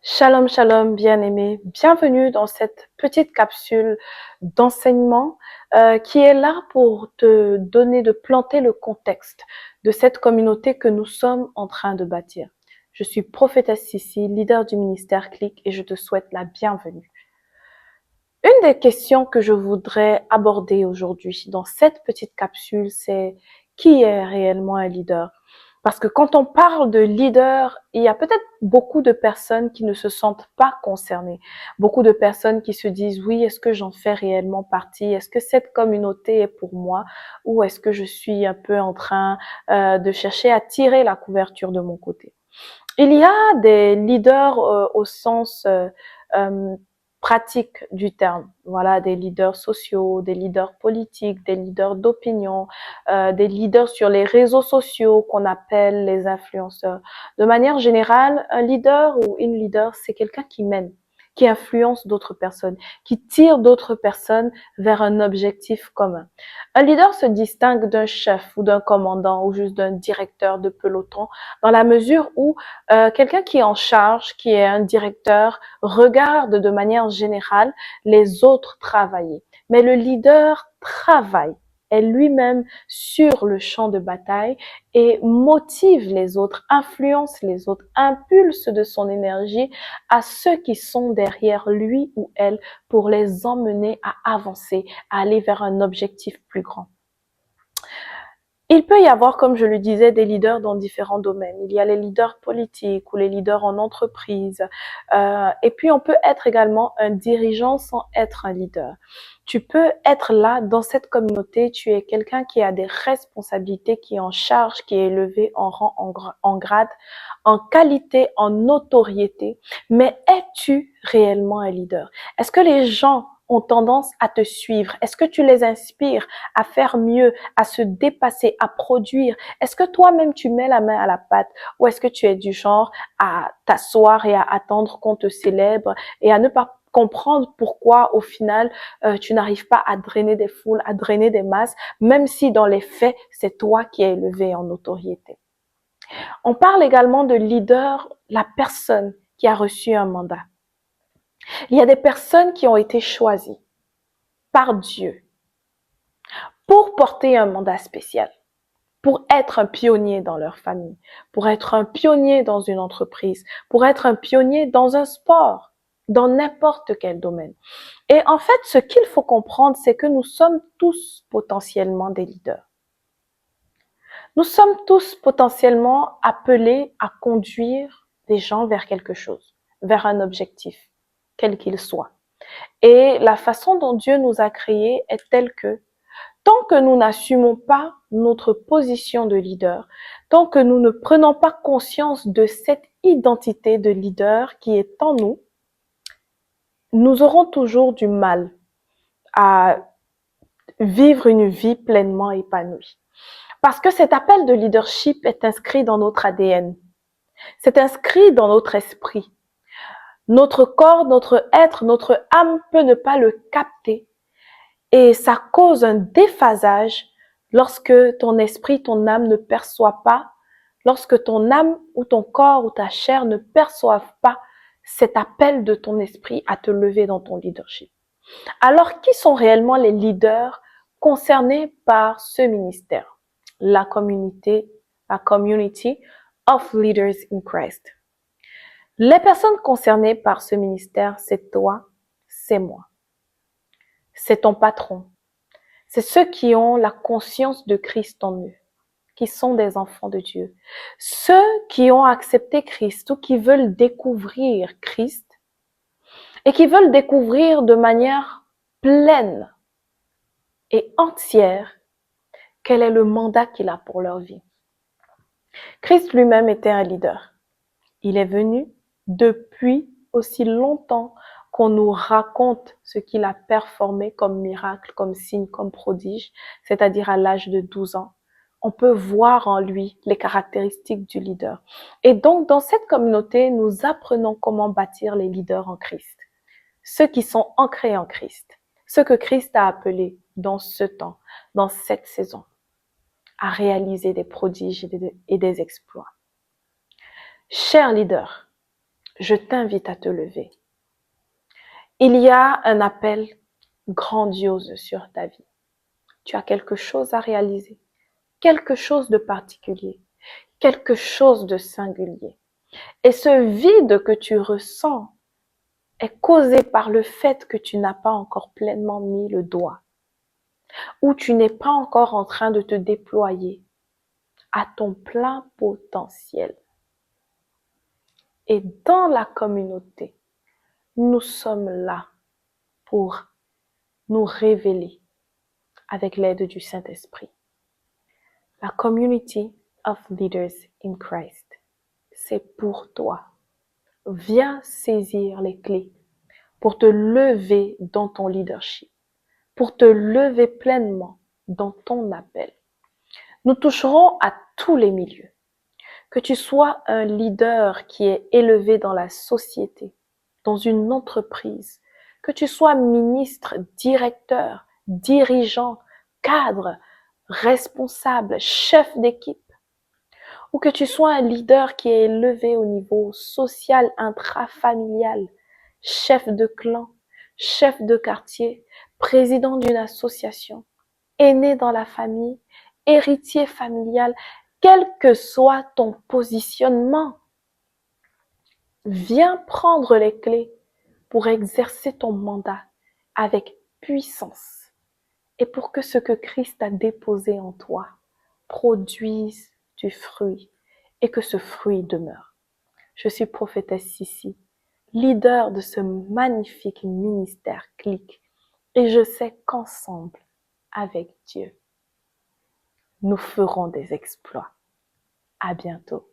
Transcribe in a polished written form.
Shalom, shalom, bien-aimé. Bienvenue dans cette petite capsule d'enseignement qui est là pour te donner, de planter le contexte de cette communauté que nous sommes en train de bâtir. Je suis prophétesse Sissi, leader du ministère Click et je te souhaite la bienvenue. Une des questions que je voudrais aborder aujourd'hui dans cette petite capsule, c'est qui est réellement un leader? Parce que quand on parle de leader, il y a peut-être beaucoup de personnes qui ne se sentent pas concernées. Beaucoup de personnes qui se disent, oui, est-ce que j'en fais réellement partie? Est-ce que cette communauté est pour moi? Ou est-ce que je suis un peu en train de chercher à tirer la couverture de mon côté? Il y a des leaders au sens euh, pratique du terme. Voilà, des leaders sociaux, des leaders politiques, des leaders d'opinion, des leaders sur les réseaux sociaux qu'on appelle les influenceurs. De manière générale, un leader ou une leader, c'est quelqu'un qui mène, qui influence d'autres personnes, qui tire d'autres personnes vers un objectif commun. Un leader se distingue d'un chef ou d'un commandant ou juste d'un directeur de peloton dans la mesure où quelqu'un qui est en charge, qui est un directeur, regarde de manière générale les autres travailler. Mais le leader travaille, est lui-même sur le champ de bataille et motive les autres, influence les autres, impulse de son énergie à ceux qui sont derrière lui ou elle pour les emmener à avancer, à aller vers un objectif plus grand. Il peut y avoir, comme je le disais, des leaders dans différents domaines. Il y a les leaders politiques ou les leaders en entreprise. Et puis, on peut être également un dirigeant sans être un leader. Tu peux être là dans cette communauté. Tu es quelqu'un qui a des responsabilités, qui est en charge, qui est élevé en rang, en grade, en qualité, en notoriété. Mais es-tu réellement un leader? Est-ce que les gens ont tendance à te suivre? Est-ce que tu les inspires à faire mieux, à se dépasser, à produire? Est-ce que toi-même tu mets la main à la pâte ou est-ce que tu es du genre à t'asseoir et à attendre qu'on te célèbre et à ne pas comprendre pourquoi au final tu n'arrives pas à drainer des foules, à drainer des masses, même si dans les faits c'est toi qui es élevé en notoriété. On parle également de leader, la personne qui a reçu un mandat. Il y a des personnes qui ont été choisies par Dieu pour porter un mandat spécial, pour être un pionnier dans leur famille, pour être un pionnier dans une entreprise, pour être un pionnier dans un sport, dans n'importe quel domaine. Et en fait, ce qu'il faut comprendre, c'est que nous sommes tous potentiellement des leaders. Nous sommes tous potentiellement appelés à conduire des gens vers quelque chose, vers un objectif, quel qu'il soit. Et la façon dont Dieu nous a créés est telle que tant que nous n'assumons pas notre position de leader, tant que nous ne prenons pas conscience de cette identité de leader qui est en nous, nous aurons toujours du mal à vivre une vie pleinement épanouie. Parce que cet appel de leadership est inscrit dans notre ADN. C'est inscrit dans notre esprit. Notre corps, notre être, notre âme peut ne pas le capter. Et ça cause un déphasage lorsque ton esprit, ton âme ne perçoit pas, lorsque ton âme ou ton corps ou ta chair ne perçoivent pas cet appel de ton esprit à te lever dans ton leadership. Alors, qui sont réellement les leaders concernés par ce ministère? La communauté, la community of leaders in Christ. Les personnes concernées par ce ministère, c'est toi, c'est moi. C'est ton patron. C'est ceux qui ont la conscience de Christ en eux, qui sont des enfants de Dieu. Ceux qui ont accepté Christ ou qui veulent découvrir Christ et qui veulent découvrir de manière pleine et entière quel est le mandat qu'il a pour leur vie. Christ lui-même était un leader. Il est venu depuis aussi longtemps qu'on nous raconte ce qu'il a performé comme miracle, comme signe, comme prodige, c'est-à-dire à l'âge de 12 ans. On peut voir en lui les caractéristiques du leader. Et donc, dans cette communauté, nous apprenons comment bâtir les leaders en Christ. Ceux qui sont ancrés en Christ. Ceux que Christ a appelés dans ce temps, dans cette saison, à réaliser des prodiges et des exploits. Chers leaders, je t'invite à te lever. Il y a un appel grandiose sur ta vie. Tu as quelque chose à réaliser, quelque chose de particulier, quelque chose de singulier. Et ce vide que tu ressens est causé par le fait que tu n'as pas encore pleinement mis le doigt, ou tu n'es pas encore en train de te déployer à ton plein potentiel. Et dans la communauté, nous sommes là pour nous révéler avec l'aide du Saint-Esprit. La Community of Leaders in Christ, c'est pour toi. Viens saisir les clés pour te lever dans ton leadership, pour te lever pleinement dans ton appel. Nous toucherons à tous les milieux. Que tu sois un leader qui est élevé dans la société, dans une entreprise, que tu sois ministre, directeur, dirigeant, cadre, responsable, chef d'équipe, ou que tu sois un leader qui est élevé au niveau social, intrafamilial, chef de clan, chef de quartier, président d'une association, aîné dans la famille, héritier familial, quel que soit ton positionnement, viens prendre les clés pour exercer ton mandat avec puissance et pour que ce que Christ a déposé en toi produise du fruit et que ce fruit demeure. Je suis prophétesse Sissi, leader de ce magnifique ministère Clique, et je sais qu'ensemble, avec Dieu, nous ferons des exploits. À bientôt.